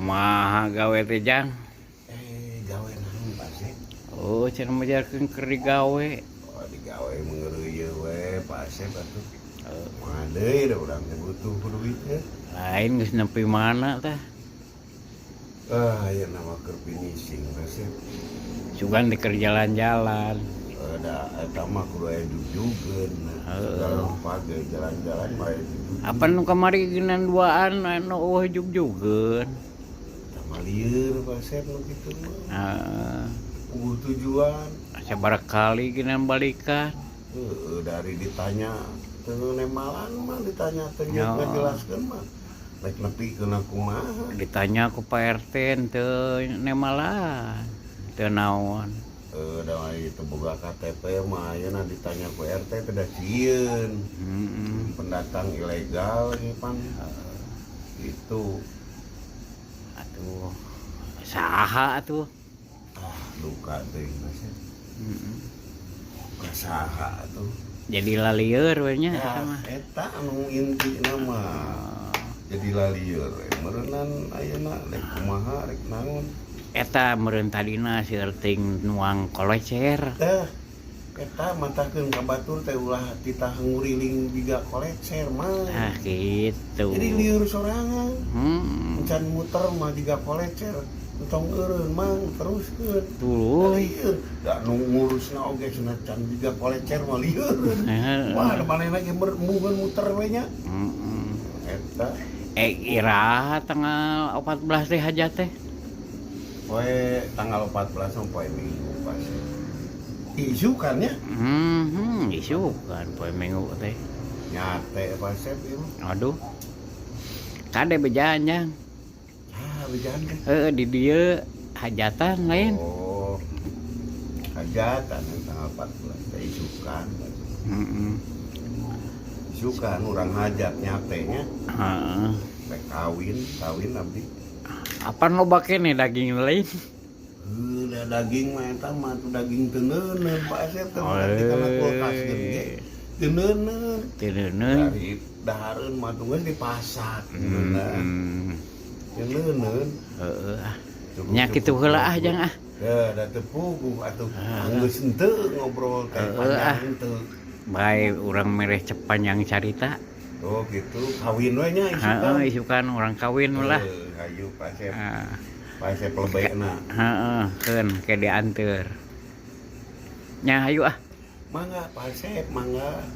Kumaha gawe teh Jang? Gawe naon Pasep? Oh, cenah majarkeun keur digawe. Oh, digawe mengeureuy we Pasep atuh. Kumaha deui da urang teh butuh duit teh. Lain geus nepi mana tah? Ayeuna mah keur finishing Pasep. Sugan di keur jalan-jalan. Da eta mah kudu aya jujugeun. Segala rupa ge jalan-jalan mah aya jujugeun. Apa nu kamari geunan duaan anu eueuh jug-jugeun. Tah lieur Pasep nu kitu mah. Heeh. Tujuan. Sabaraha kali geunan balikan? Dari ditanya teu nemalan mah ditanya teu ngajelaskeun mah. Rek nepikeun kumaha. Ditanya ku Pak RT teu nemalan. Teu naon. Da itu boga KTP mah ayeuna ditanya ku RT teh da sieun. Pendatang ilegal ge pan. Itu. Atuh. Saha atuh? Luka teuing Mas. Luka saha atuh. Jadi lalieur we nya eta mah. Eta anu intina mah. Jadi lalieur we. Meureunnan ayeuna rek kumaha rek naon. Eta meureun tadina seueur teuing nuang kolecer. Teh eta matahkeun ka batur teh ulah titah nguriling jiga kolecer mah. Ah kitu. Jadi lieur sorangan. Encan muter mah jiga kolecer. Entong eureun mang teruskeun. Tuluy. Lieur. Da nu ngurusna oge cenah can jiga kolecer mah lieur. Wah, da manehna ge mugen muter we nya. Eta Iraha tanggal 14 teh hajat teh. poe tanggal 14 poe Minggu pas. Isu kan ya? Isu kan poe Minggu teh. Nyate Pasep ieu. Aduh. Kade bejaan Jang. Bejaan teh. Di dieu hajatan lain. Oh. Hajatan tanggal 14 teh isukan. Isukan urang hajat nyate nya. Heeh. Rek kawin abdi. Apa loba keneh daging lain? Da daging mah eta mah tuh daging teu neuneun Pasep teh berarti kana kulkas gede. Teu neuneun. Teu neuneun. Dari dahareun mah tuh geus dipasak. Teu neuneun. Heeh. Nya kitu heula Jang ah. Da teu puguh atuh. Geus henteu ngobrol teh panjang henteu. Bae urang mereh cep panjang carita. Oh gitu, kawin we nya isukan. Heeh, isukan urang kawin lah. Hayu Pasep. Pasep lebena. Heeh, keun ke dianteur. Nya hayu ah. Mangga Pasep, mangga.